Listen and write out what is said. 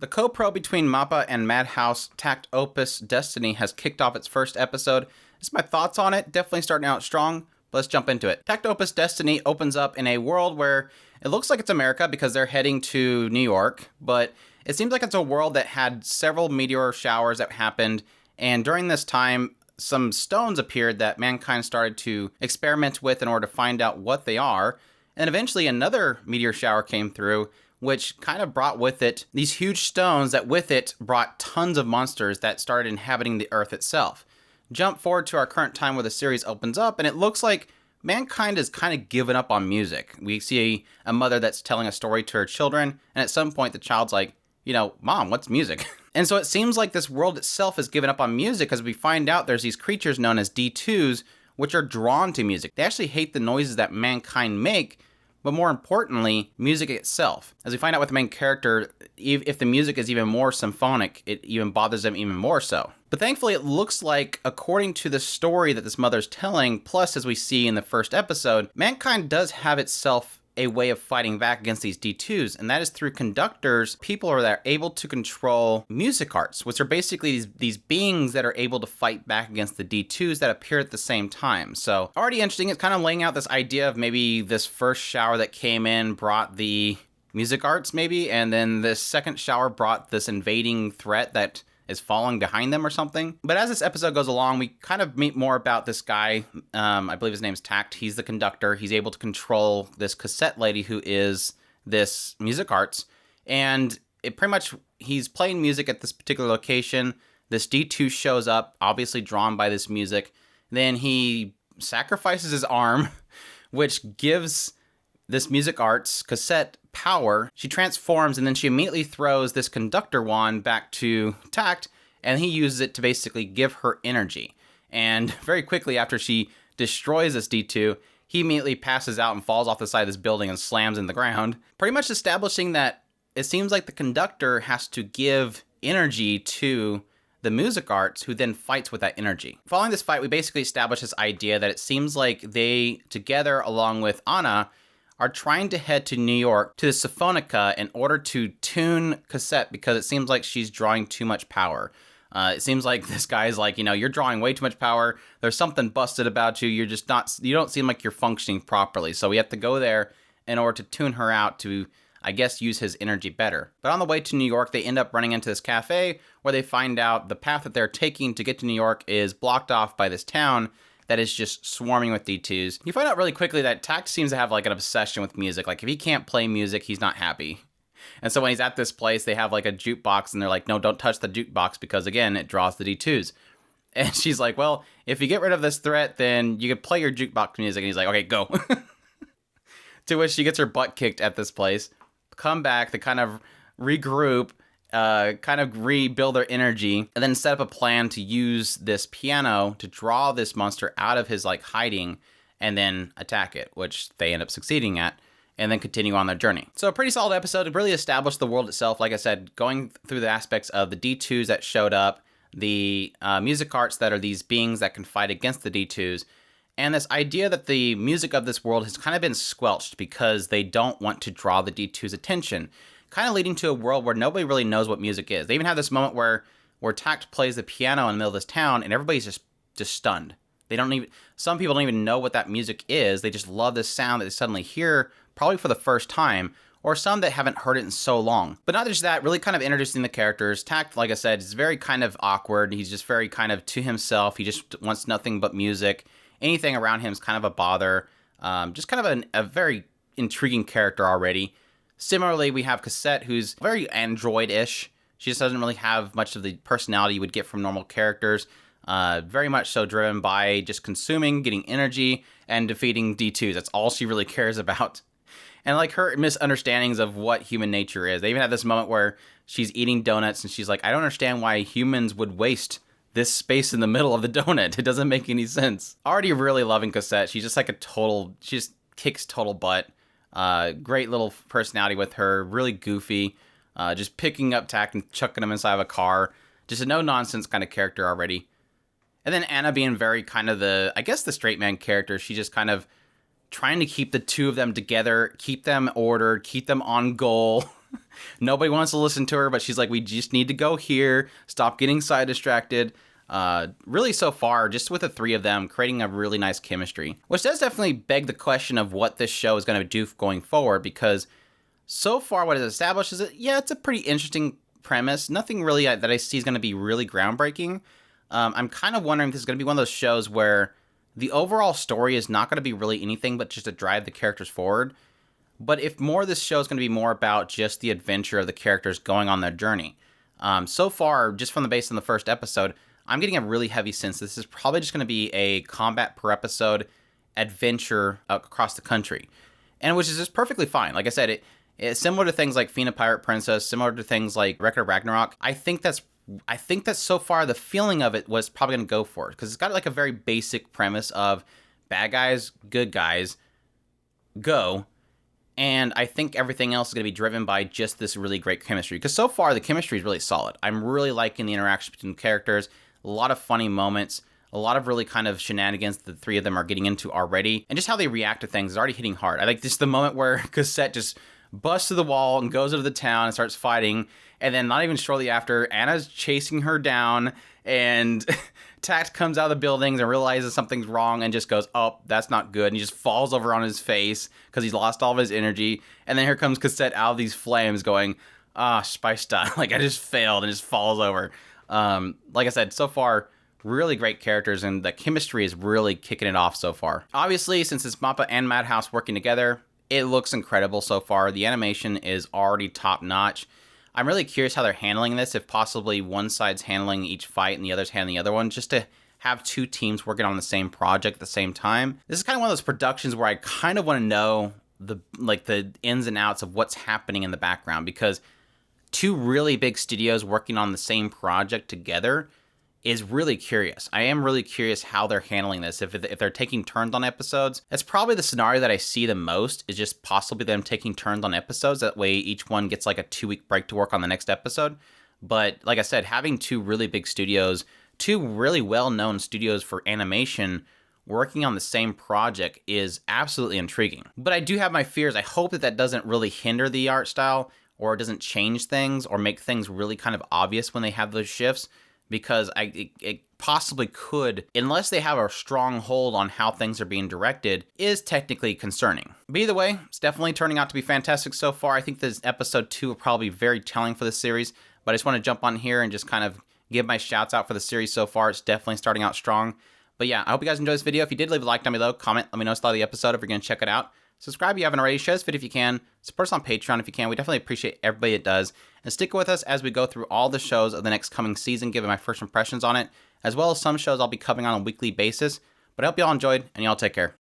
The co-pro between MAPPA and Madhouse Takt op.Destiny has kicked off its first episode. This is my thoughts on it. Definitely starting out strong. But let's jump into it. Takt op.Destiny opens up in a world where it looks like it's America because they're heading to New York, but it seems like it's a world that had several meteor showers that happened, and during this time, some stones appeared that mankind started to experiment with in order to find out what they are, and eventually another meteor shower came through, which kind of brought with it these huge stones that with it brought tons of monsters that started inhabiting the Earth itself. Jump forward to our current time where the series opens up, and it looks like mankind has kind of given up on music. We see a mother that's telling a story to her children, and at some point the child's like, Mom, what's music? And so it seems like this world itself has given up on music as we find out there's these creatures known as D2s, which are drawn to music. They actually hate the noises that mankind make, but more importantly, music itself. As we find out with the main character, if the music is even more symphonic, it even bothers them even more so. But thankfully, it looks like, according to the story that this mother's telling, plus as we see in the first episode, mankind does have itself a way of fighting back against these D2s, and that is through conductors, people that are able to control music arts, which are basically these beings that are able to fight back against the D2s that appear at the same time. So already interesting. It's kind of laying out this idea of maybe this first shower that came in brought the music arts maybe, and then this second shower brought this invading threat that is falling behind them or something. But as this episode goes along, we kind of meet more about this guy. I believe his name's Takt. He's the conductor. He's able to control this cassette lady who is this music arts. And it pretty much, he's playing music at this particular location. This D2 shows up, obviously drawn by this music. Then he sacrifices his arm, which gives this music arts cassette power. She transforms, and then she immediately throws this conductor wand back to Takt, and he uses it to basically give her energy. And very quickly after she destroys this D2, he immediately passes out and falls off the side of this building and slams in the ground, pretty much establishing that it seems like the conductor has to give energy to the music arts, who then fights with that energy. Following this fight, we basically establish this idea that it seems like they, together along with Anna, are trying to head to New York to the Symphonica in order to tune Cassette because it seems like she's drawing too much power. It seems like this guy's like, you're drawing way too much power. There's something busted about you. You don't seem like you're functioning properly. So we have to go there in order to tune her out to, I guess, use his energy better. But on the way to New York, they end up running into this cafe where they find out the path that they're taking to get to New York is blocked off by this town that is just swarming with D2s. You find out really quickly that Takt seems to have like an obsession with music. Like if he can't play music, he's not happy. And so when he's at this place, they have like a jukebox and they're like, no, don't touch the jukebox because again, it draws the D2s. And she's like, well, if you get rid of this threat, then you can play your jukebox music. And he's like, okay, go. To which she gets her butt kicked at this place. Come back, they kind of regroup, kind of rebuild their energy, and then set up a plan to use this piano to draw this monster out of his hiding and then attack it, which they end up succeeding at, and then continue on their journey. So a pretty solid episode. It really established the world itself. Like I said, going through the aspects of the D2s that showed up, the music arts that are these beings that can fight against the D2s, and this idea that the music of this world has kind of been squelched because they don't want to draw the D2's attention, kind of leading to a world where nobody really knows what music is. They even have this moment where Takt plays the piano in the middle of this town, and everybody's just stunned. Some people don't even know what that music is. They just love this sound that they suddenly hear, probably for the first time, or some that haven't heard it in so long. But not just that, really kind of introducing the characters. Takt, like I said, is very kind of awkward. He's just very kind of to himself. He just wants nothing but music. Anything around him is kind of a bother. Just kind of a very intriguing character already. Similarly, we have Cassette, who's very android-ish. She just doesn't really have much of the personality you would get from normal characters. Very much so driven by just consuming, getting energy, and defeating D2s. That's all she really cares about. And her misunderstandings of what human nature is. They even have this moment where she's eating donuts and she's like, I don't understand why humans would waste this space in the middle of the donut. It doesn't make any sense. Already really loving Cassette. She's just she just kicks total butt. Great little personality with her, really goofy, just picking up Takt and chucking him inside of a car. Just a no-nonsense kind of character already. And then Anna being very kind of the straight man character. She's just kind of trying to keep the two of them together, keep them ordered, keep them on goal. Nobody wants to listen to her, but she's like, we just need to go here. Stop getting side distracted. Really, so far, just with the three of them, creating a really nice chemistry. Which does definitely beg the question of what this show is going to do going forward, because so far what is established is that, yeah, it's a pretty interesting premise. Nothing really that I see is going to be really groundbreaking. I'm kind of wondering if this is going to be one of those shows where the overall story is not going to be really anything but just to drive the characters forward. But if more of this show is going to be more about just the adventure of the characters going on their journey. So far, just from the base in the first episode, I'm getting a really heavy sense this is probably just going to be a combat per episode adventure across the country. And which is just perfectly fine. Like I said, it's similar to things like Fina Pirate Princess, similar to things like Record of Ragnarok. I think that so far the feeling of it was probably going to go for it, because it's got like a very basic premise of bad guys, good guys, go. And I think everything else is going to be driven by just this really great chemistry. Because so far, the chemistry is really solid. I'm really liking the interaction between the characters. A lot of funny moments. A lot of really kind of shenanigans that the three of them are getting into already. And just how they react to things is already hitting hard. I like just the moment where Cassette just busts through the wall and goes into the town and starts fighting. And then not even shortly after, Anna's chasing her down. And Takt comes out of the buildings and realizes something's wrong and just goes, oh, that's not good. And he just falls over on his face because he's lost all of his energy. And then here comes Cassette out of these flames going, spiced up. Like, I just failed, and just falls over. Like I said, so far, really great characters, and the chemistry is really kicking it off so far. Obviously, since it's Mappa and Madhouse working together, it looks incredible so far. The animation is already top notch. I'm really curious how they're handling this, if possibly one side's handling each fight and the other's handling the other one, just to have two teams working on the same project at the same time. This is kind of one of those productions where I kind of want to know the ins and outs of what's happening in the background, because two really big studios working on the same project together is really curious. I am really curious how they're handling this. If they're taking turns on episodes, that's probably the scenario that I see the most, is just possibly them taking turns on episodes. That way each one gets like a 2-week break to work on the next episode. But like I said, having two really big studios, two really well-known studios for animation working on the same project is absolutely intriguing. But I do have my fears. I hope that doesn't really hinder the art style, or it doesn't change things or make things really kind of obvious when they have those shifts. Because it possibly could, unless they have a strong hold on how things are being directed, is technically concerning. But either way, it's definitely turning out to be fantastic so far. I think this episode 2 will probably be very telling for this series, but I just want to jump on here and just kind of give my shouts out for the series so far. It's definitely starting out strong. But yeah, I hope you guys enjoyed this video. If you did, leave a like down below, comment, let me know what you thought of the episode if you're going to check it out. Subscribe if you haven't already. Share this video if you can. Support us on Patreon if you can. We definitely appreciate everybody that does. And stick with us as we go through all the shows of the next coming season, giving my first impressions on it, as well as some shows I'll be covering on a weekly basis. But I hope you all enjoyed, and y'all take care.